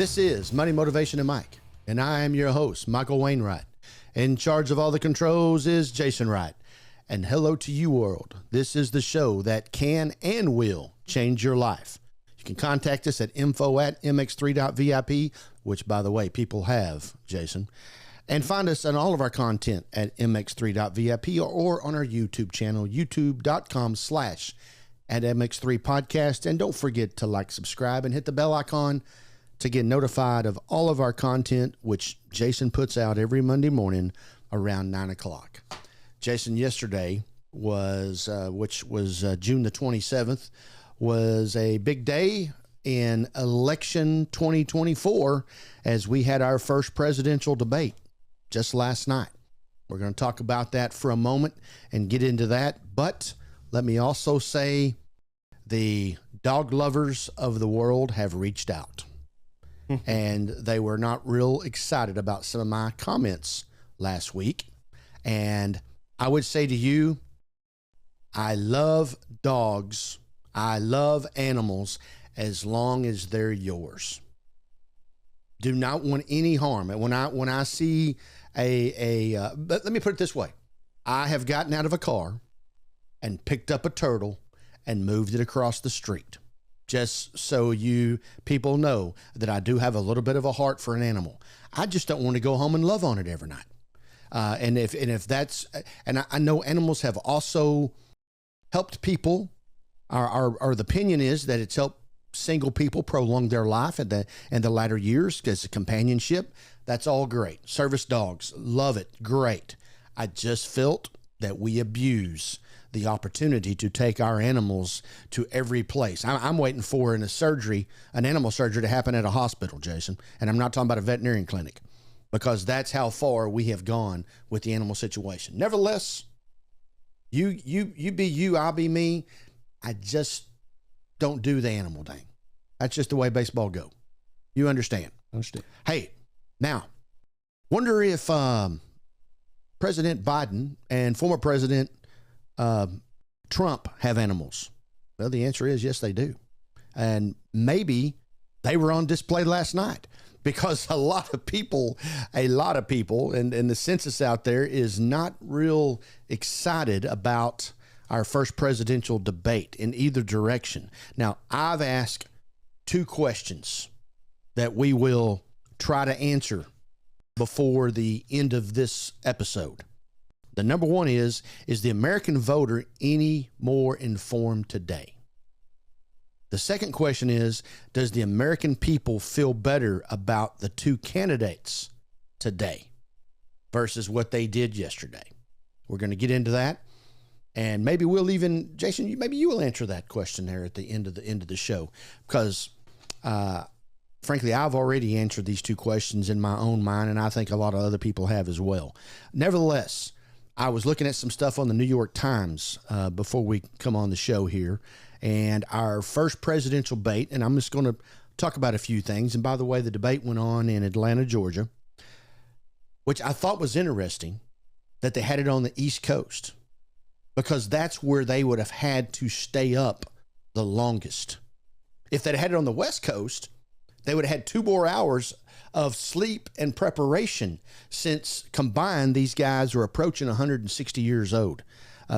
This is Money, Motivation, and Mike, and I am your host, Michael Wainwright. In charge of all the controls is Jason Wright. And hello to you, world. This is the show that can and will change your life. You can contact us at info@mx3.vip, which, by the way, people have, Jason. And find us on all of our content at mx3.vip or on our YouTube channel, youtube.com/@MX3 Podcast. And don't forget to like, subscribe, and hit the bell icon to get notified of all of our content, which Jason puts out every Monday morning around 9 o'clock. Jason, yesterday was, which was June the 27th, was a big day in election 2024 as we had our first presidential debate just last night. We're going to talk about that for a moment and get into that. But let me also say the dog lovers of the world have reached out. And they were not real excited about some of my comments last week. And I would say to you, I love dogs. I love animals as long as they're yours. Do not want any harm. And when I see but let me put it this way. I have gotten out of a car and picked up a turtle and moved it across the street. Just so you people know that I do have a little bit of a heart for an animal. I just don't want to go home and love on it every night. And if that's, and I know animals have also helped people. Our the opinion is that it's helped single people prolong their life in the latter years as a companionship. That's all great. Service dogs, love it, great. I just felt that we abuse the opportunity to take our animals to every place. I'm waiting for an animal surgery to happen at a hospital, Jason. And I'm not talking about a veterinarian clinic, because that's how far we have gone with the animal situation. Nevertheless, you be you, I'll be me. I just don't do the animal thing. That's just the way baseball go. You understand? Understand. Hey, now, wonder if President Biden and former President Trump have animals. Well, the answer is yes, they do. And maybe they were on display last night, because a lot of people, and the census out there is not real excited about our first presidential debate in either direction. Now, I've asked two questions that we will try to answer before the end of this episode. The number one is the American voter any more informed today? The second question is, does the American people feel better about the two candidates today versus what they did yesterday? We're going to get into that. And maybe we'll even, Jason, maybe you will answer that question there at the end of the show, because frankly, I've already answered these two questions in my own mind, and I think a lot of other people have as well. Nevertheless, I was looking at some stuff on the New York Times before we come on the show here, and our first presidential debate, and I'm just going to talk about a few things. And by the way, the debate went on in Atlanta, Georgia, which I thought was interesting that they had it on the East Coast, because that's where they would have had to stay up the longest. If they'd had it on the West Coast, they would have had 2 more hours of sleep and preparation, since combined, these guys are approaching 160 years old.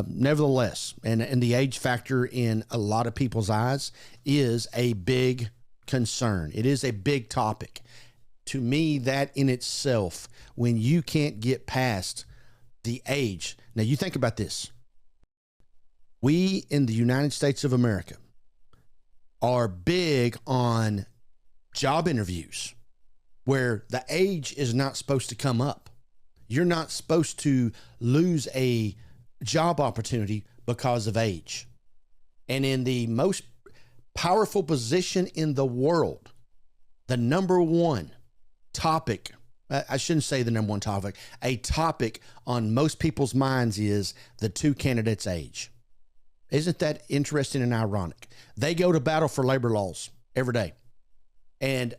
Nevertheless, and the age factor in a lot of people's eyes is a big concern. It is a big topic. To me, that in itself, when you can't get past the age. Now, you think about this. We in the United States of America are big on job interviews where the age is not supposed to come up. You're not supposed to lose a job opportunity because of age. And in the most powerful position in the world, the number one topic, I shouldn't say the number one topic, a topic on most people's minds is the two candidates' age. Isn't that interesting and ironic? They go to battle for labor laws every day. And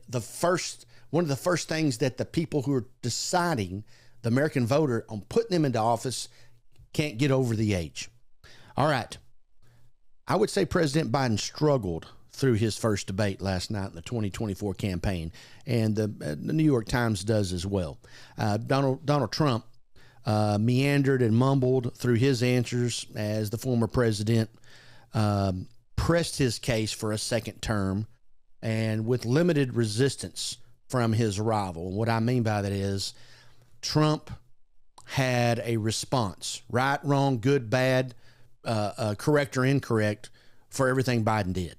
one of the first things that the people who are deciding, the American voter, on putting them into office, can't get over the age. All right. I would say President Biden struggled through his first debate last night in the 2024 campaign, and the New York Times does as well. Donald Trump meandered and mumbled through his answers as the former president pressed his case for a second term, and with limited resistance from his rival. And what I mean by that is Trump had a response, right, wrong, good, bad, correct or incorrect, for everything Biden did.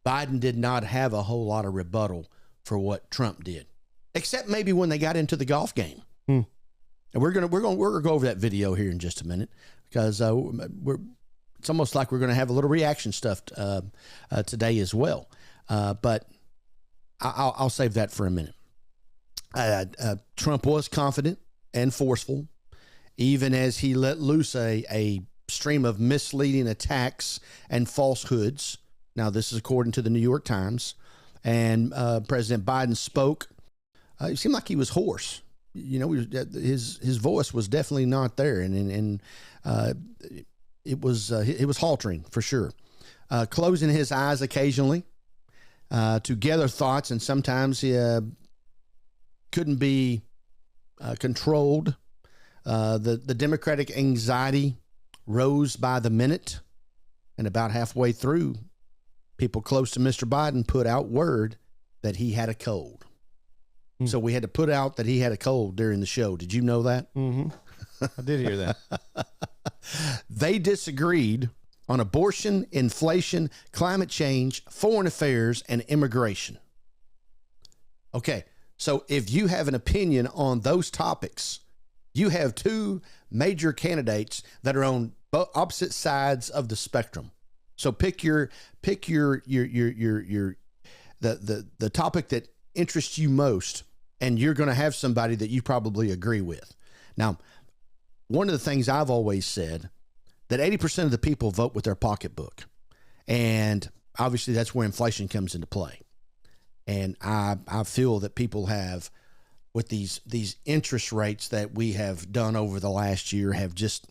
Biden did not have a whole lot of rebuttal for what Trump did, except maybe when they got into the golf game. And we're gonna go over that video here in just a minute, because it's almost like we're gonna have a little reaction stuff today as well. But I'll save that for a minute. Trump was confident and forceful, even as he let loose a stream of misleading attacks and falsehoods. Now, this is according to the New York Times. And President Biden spoke. It seemed like he was hoarse. You know, his voice was definitely not there, and it was halting for sure. Closing his eyes occasionally to gather thoughts, and sometimes he couldn't be controlled. The Democratic anxiety rose by the minute, and about halfway through, people close to Mr. Biden put out word that he had a cold. So we had to put out that he had a cold during the show. Did you know that? Mm-hmm. I did hear that. They disagreed on abortion, inflation, climate change, foreign affairs, and immigration. Okay, so if you have an opinion on those topics, you have two major candidates that are on opposite sides of the spectrum. So pick the topic that interests you most, and you're going to have somebody that you probably agree with. Now, one of the things I've always said, that 80% of the people vote with their pocketbook, and obviously that's where inflation comes into play. And I feel that people have, with these interest rates that we have done over the last year, have just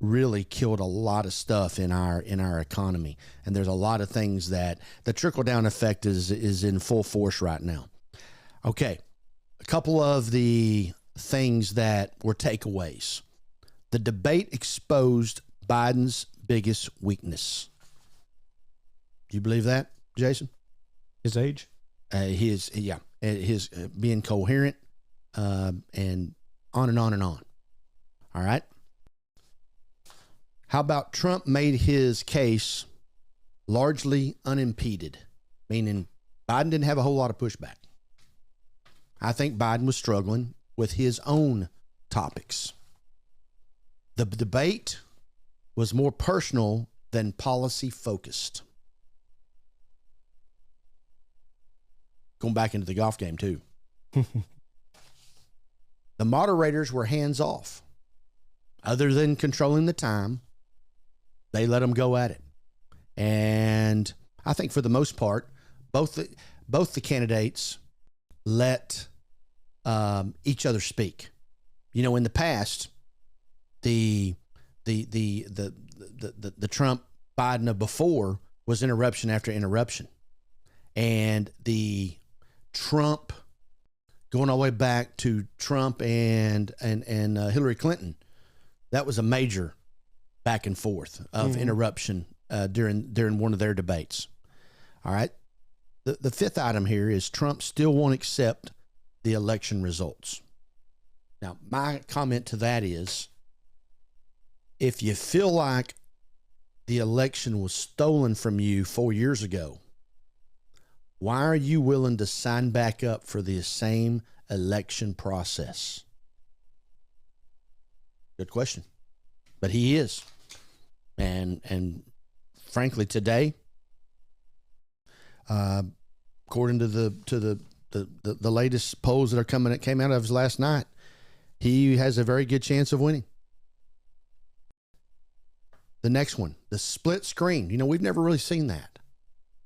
really killed a lot of stuff in our economy. And there's a lot of things that the trickle down effect is in full force right now. Okay, a couple of the things that were takeaways. The debate exposed Biden's biggest weakness. Do you believe that, Jason? His age? His being coherent, and on and on and on. All right. How about Trump made his case largely unimpeded, meaning Biden didn't have a whole lot of pushback. I think Biden was struggling with his own topics. The debate was more personal than policy focused. Going back into the golf game too. The moderators were hands off. Other than controlling the time, they let them go at it. And I think for the most part, both the candidates let each other speak. You know, in the past, the Trump Biden of before was interruption after interruption, and the Trump going all the way back to Trump and Hillary Clinton, that was a major back and forth of interruption during one of their debates. All right. The fifth item here is Trump still won't accept the election results. Now, my comment to that is, if you feel like the election was stolen from you 4 years ago, why are you willing to sign back up for the same election process? Good question. But he is. And frankly, today, according to the latest polls that came out of last night, he has a very good chance of winning. The next one, the split screen. You know, we've never really seen that,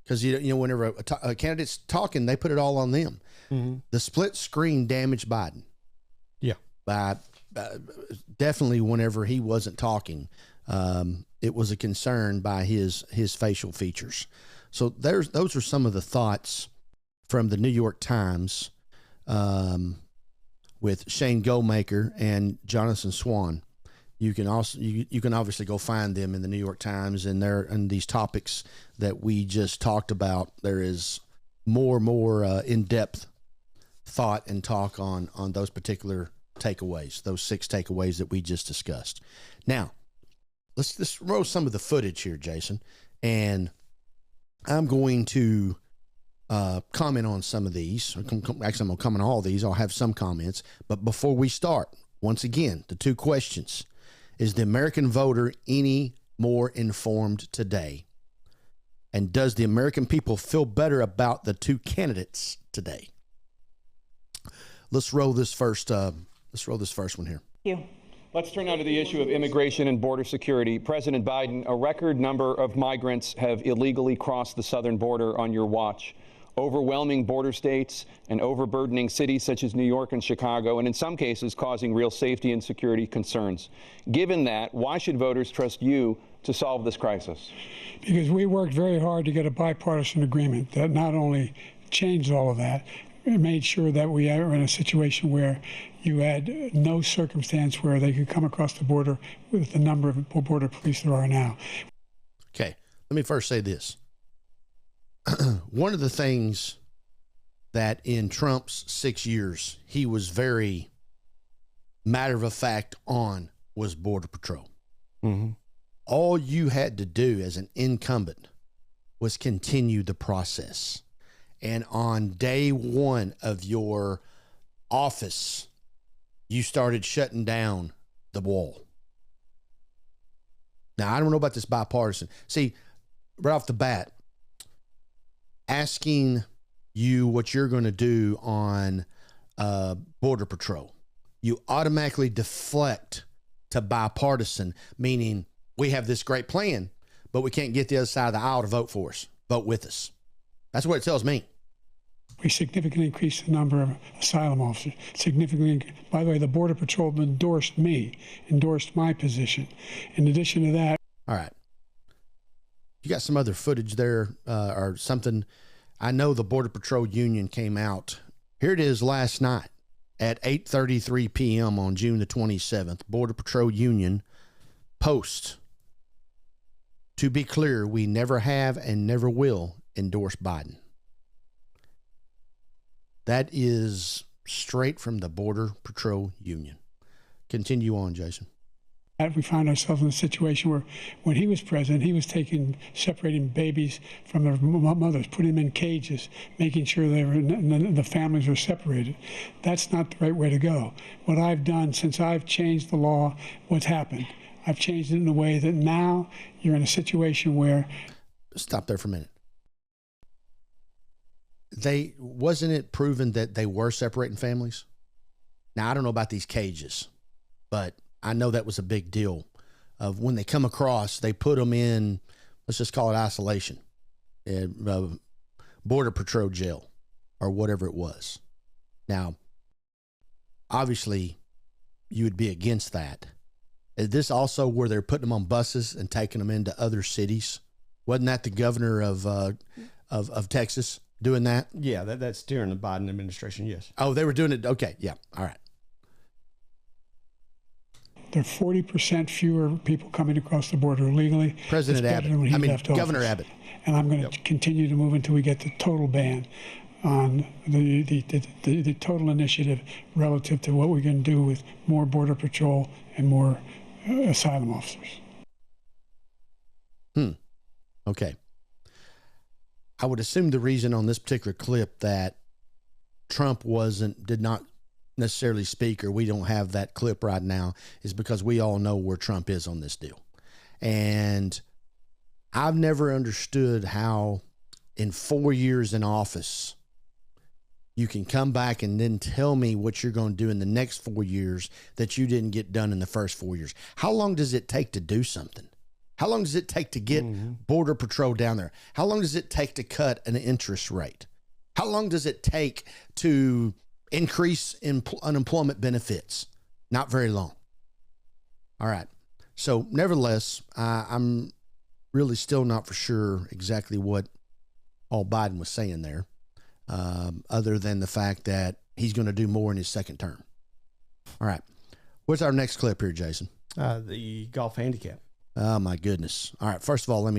because you know whenever a candidate's talking, they put it all on them. Mm-hmm. The split screen damaged Biden. Yeah, by definitely whenever he wasn't talking, it was a concern by his facial features. So those are some of the thoughts from the New York Times with Shane Goldmaker and Jonathan Swan. You can also you can obviously go find them in the New York Times, and these topics that we just talked about. There is more in-depth thought and talk on those particular takeaways, those 6 takeaways that we just discussed. Now, let's roll some of the footage here, Jason, and I'm going to comment on some of these. Actually, I'm going to comment on all these. I'll have some comments, but before we start, once again, the 2 questions. Is the American voter any more informed today? And does the American people feel better about the 2 candidates today? Let's roll this first. Let's roll this first one here. Thank you. Let's turn now to the issue of immigration and border security. President Biden, a record number of migrants have illegally crossed the southern border on your watch. Overwhelming border states and overburdening cities such as New York and Chicago, and in some cases causing real safety and security concerns. Given that, why should voters trust you to solve this crisis? Because we worked very hard to get a bipartisan agreement that not only changed all of that, it made sure that we are in a situation where you had no circumstance where they could come across the border with the number of border police there are now. Okay, let me first say this. One of the things that in Trump's 6 years, he was very matter of fact on was Border Patrol. Mm-hmm. All you had to do as an incumbent was continue the process. And on day 1 of your office, you started shutting down the wall. Now, I don't know about this bipartisan. See, right off the bat, asking you what you're going to do on Border Patrol, you automatically deflect to bipartisan, meaning we have this great plan, but we can't get the other side of the aisle to vote for us, vote with us. That's what it tells me. We significantly increased the number of asylum officers. Significantly, by the way, the Border Patrol endorsed my position. In addition to that. All right. You got some other footage there or something? I know the Border Patrol Union came out. Here it is last night at 8:33 p.m. on June the 27th. Border Patrol Union post. To be clear, we never have and never will endorse Biden. That is straight from the Border Patrol Union. Continue on, Jason. We found ourselves in a situation where when he was president, he was separating babies from their mothers, putting them in cages, making sure the families were separated. That's not the right way to go. What I've done since I've changed the law, what's happened? I've changed it in a way that now you're in a situation where... Stop there for a minute. Wasn't it proven that they were separating families? Now, I don't know about these cages, but I know that was a big deal. Of when they come across, they put them in, let's just call it isolation, Border Patrol jail or whatever it was. Now, obviously, you would be against that. Is this also where they're putting them on buses and taking them into other cities? Wasn't that the governor of Texas doing that? Yeah, that's during the Biden administration, yes. Oh, they were doing it. Okay, yeah, all right. There are 40% fewer people coming across the border illegally. President Abbott. Governor Abbott. And I'm going to continue to move until we get the total ban on the total initiative relative to what we're going to do with more Border Patrol and more asylum officers. Okay. I would assume the reason on this particular clip that Trump did not necessarily speak, or we don't have that clip right now, is because we all know where Trump is on this deal. And I've never understood how in 4 years in office, you can come back and then tell me what you're going to do in the next 4 years that you didn't get done in the first 4 years. How long does it take to do something? How long does it take to get Border Patrol down there? How long does it take to cut an interest rate? How long does it take to increase unemployment benefits? Not very long. All right. So nevertheless, I'm really still not for sure exactly what all Biden was saying there, other than the fact that he's going to do more in his second term. All right. What's our next clip here, Jason? The golf handicap. Oh, my goodness. All right. First of all,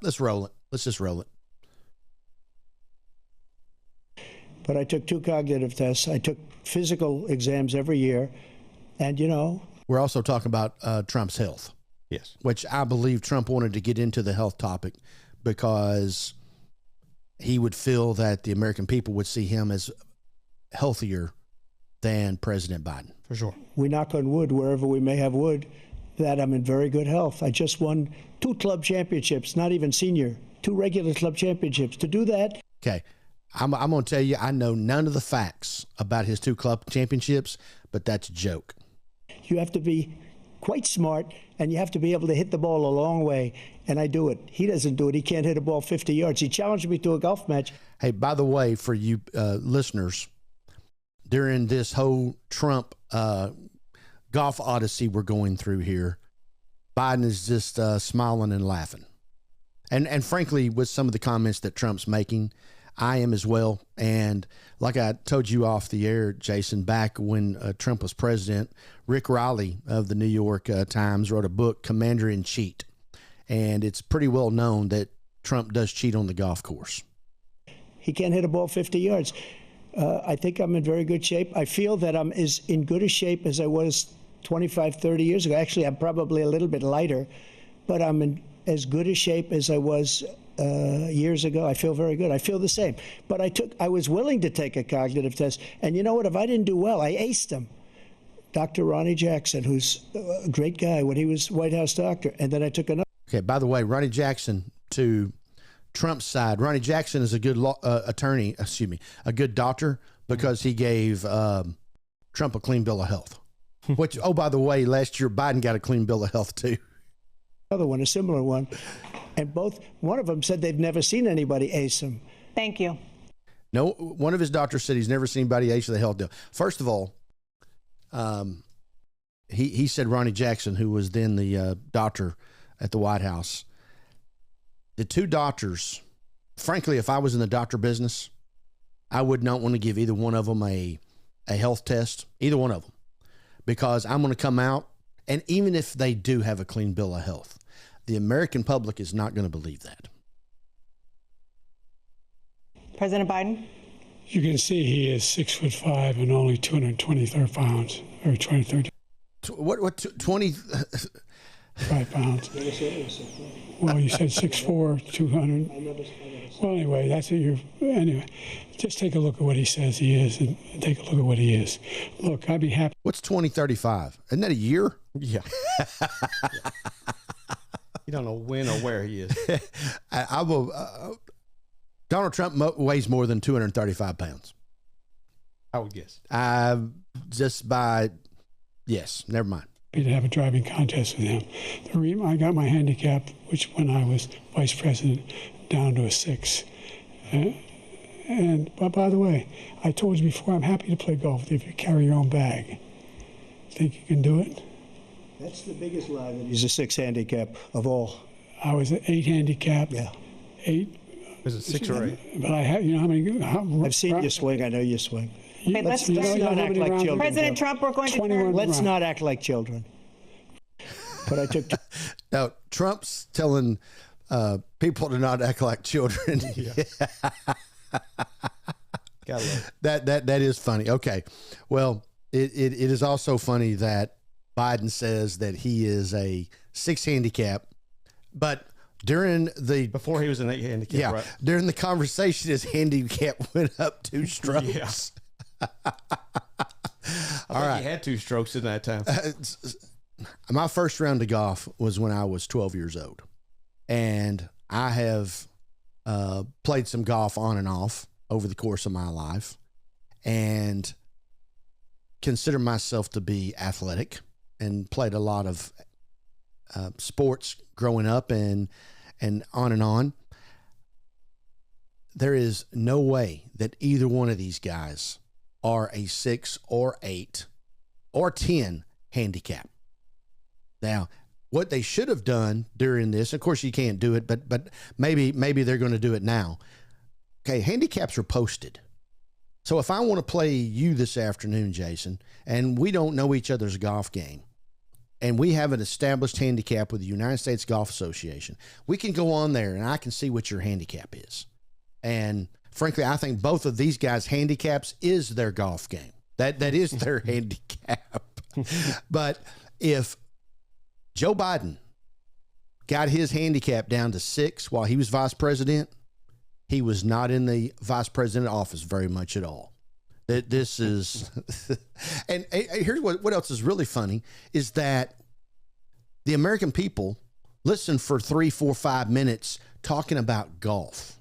let's roll it. Let's just roll it. But I took 2 cognitive tests. I took physical exams every year. And, We're also talking about Trump's health. Yes. Which I believe Trump wanted to get into the health topic because he would feel that the American people would see him as healthier than President Biden. For sure. we knock on wood wherever we may have wood, that I'm in very good health. I just won 2 club championships, not even senior, 2 regular club championships. To do that. Okay. I'm going to tell you, I know none of the facts about his 2 club championships, but that's a joke. You have to be quite smart, and you have to be able to hit the ball a long way, and I do it. He doesn't do it. He can't hit a ball 50 yards. He challenged me to a golf match. Hey, by the way, for you listeners, during this whole Trump golf odyssey we're going through here, Biden is just smiling and laughing. And frankly, with some of the comments that Trump's making, I am as well. And like I told you off the air, Jason, back when Trump was president, Rick Riley of the New York Times wrote a book, Commander-in-Chief. And it's pretty well known that Trump does cheat on the golf course. He can't hit a ball 50 yards. I think I'm in very good shape. I feel that I'm as in good a shape as I was 25, 30 years ago. Actually, I'm probably a little bit lighter, but I'm in as good a shape as I was years ago. I feel very good. I feel the same. But I was willing to take a cognitive test. And you know what? If I didn't do well, I aced him. Dr. Ronnie Jackson, who's a great guy when he was White House doctor. And then I took another. Okay, by the way, Ronnie Jackson, to Trump's side, Ronnie Jackson is a good a good doctor, because he gave Trump a clean bill of health. Which, oh, by the way, last year Biden got a clean bill of health too. Another one, a similar one. And one of them said they've never seen anybody ace him. Thank you. No, one of his doctors said he's never seen anybody ace the health deal. First of all, he said Ronnie Jackson, who was then the doctor at the White House, the 2 doctors, frankly, if I was in the doctor business, I would not want to give either one of them a health test, either one of them, because I'm going to come out, and even if they do have a clean bill of health, the American public is not going to believe that. President Biden? You can see he is 6'5" and only 223 pounds, or 20. What 20? 5 pounds. Well, you said 6'4", 200. Well, anyway, that's what anyway, just take a look at what he says he is, and take a look at what he is. Look, I'd be happy. What's 2035? Isn't that a year? Yeah. You don't know when or where he is. I will. Donald Trump weighs more than 235 pounds. I would guess. Yes, never mind. To have a driving contest with him. The reason I got my handicap, which when I was vice president, down to a 6. But by the way, I told you before, I'm happy to play golf with you if you carry your own bag. Think you can do it? That's the biggest lie, that he's a 6 handicap of all. I was an 8 handicap. Yeah. 8. Was it 6 or 8? But I have, how many? I've seen you swing. I know you swing. Okay, let's not act like children. President Trump, we're going to turn. Let's not act like children. But I took. Now, Trump's telling people to not act like children. Gotta love That is funny. Okay. Well, it is also funny that Biden says that he is a 6 handicap, but before he was an 8 handicap, yeah, right? during the conversation, his handicap went up 2 strokes. Yeah. All right. He had 2 strokes in that time. My first round of golf was when I was 12 years old, and I have played some golf on and off over the course of my life, and consider myself to be athletic, and played a lot of sports growing up, and on and on. There is no way that either one of these guys are a 6 or 8 or 10 handicap. Now, what they should have done during this, of course you can't do it, but maybe they're going to do it now. Okay, handicaps are posted. So if I want to play you this afternoon, Jason, and we don't know each other's golf game, and we have an established handicap with the United States Golf Association, we can go on there and I can see what your handicap is. And frankly, I think both of these guys' handicaps is their golf game. That is their handicap. But if Joe Biden got his handicap down to 6 while he was vice president, he was not in the vice president office very much at all. This is, and here's what else is really funny is that the American people listen for 3, 4, 5 minutes talking about golf,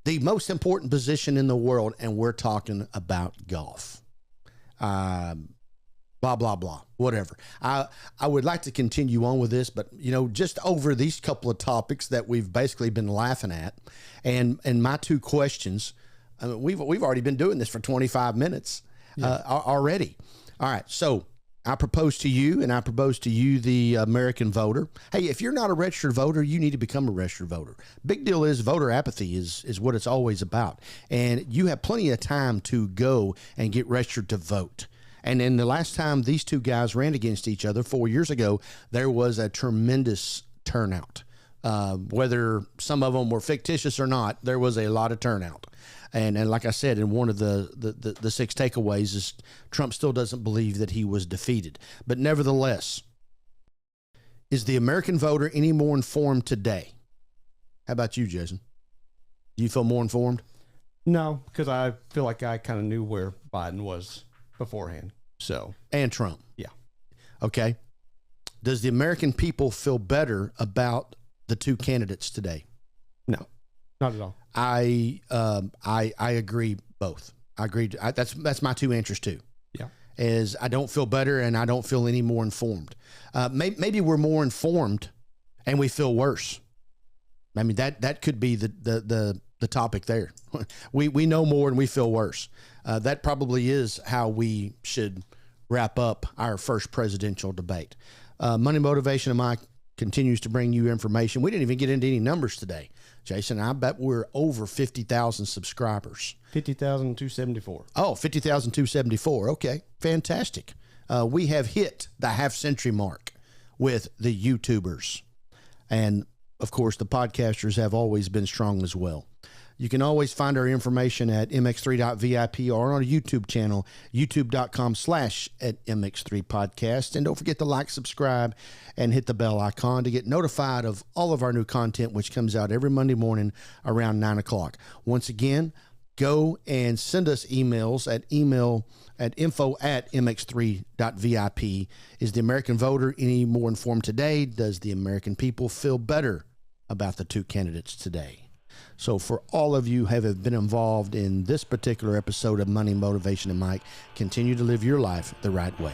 the most important position in the world, and we're talking about golf. Blah, blah, blah, whatever. I would like to continue on with this, but, just over these couple of topics that we've basically been laughing at, and my 2 questions, I mean, we've already been doing this for 25 minutes already. All right, so I propose to you, and I propose to you, the American voter. Hey, if you're not a registered voter, you need to become a registered voter. Big deal is voter apathy is what it's always about, and you have plenty of time to go and get registered to vote. And then the last time these 2 guys ran against each other 4 years ago, there was a tremendous turnout. Whether some of them were fictitious or not, there was a lot of turnout. And like I said, in one of the 6 takeaways is Trump still doesn't believe that he was defeated. But nevertheless, is the American voter any more informed today? How about you, Jason? Do you feel more informed? No, because I feel like I kind of knew where Biden was beforehand. So, and Trump. Yeah. Okay. Does the American people feel better about the 2 candidates today? No, not at all. I agree both. I agree. That's my 2 answers too. Yeah. Is I don't feel better and I don't feel any more informed. Maybe we're more informed and we feel worse. I mean, that could be the topic there. We know more and we feel worse. That probably is how we should wrap up our first presidential debate. Money Motivation and Mike continues to bring you information. We didn't even get into any numbers today, Jason. I bet we're over 50,000 subscribers. 50,274. Oh, 50,274. Okay, fantastic. We have hit the half-century mark with the YouTubers. And, of course, the podcasters have always been strong as well. You can always find our information at mx3.vip or on our YouTube channel, youtube.com/@MX3 Podcast. And don't forget to like, subscribe, and hit the bell icon to get notified of all of our new content, which comes out every Monday morning around 9 o'clock. Once again, go and send us emails at info@mx3.vip. Is the American voter any more informed today? Does the American people feel better about the 2 candidates today? So for all of you who have been involved in this particular episode of Money, Motivation, and Mike, continue to live your life the right way.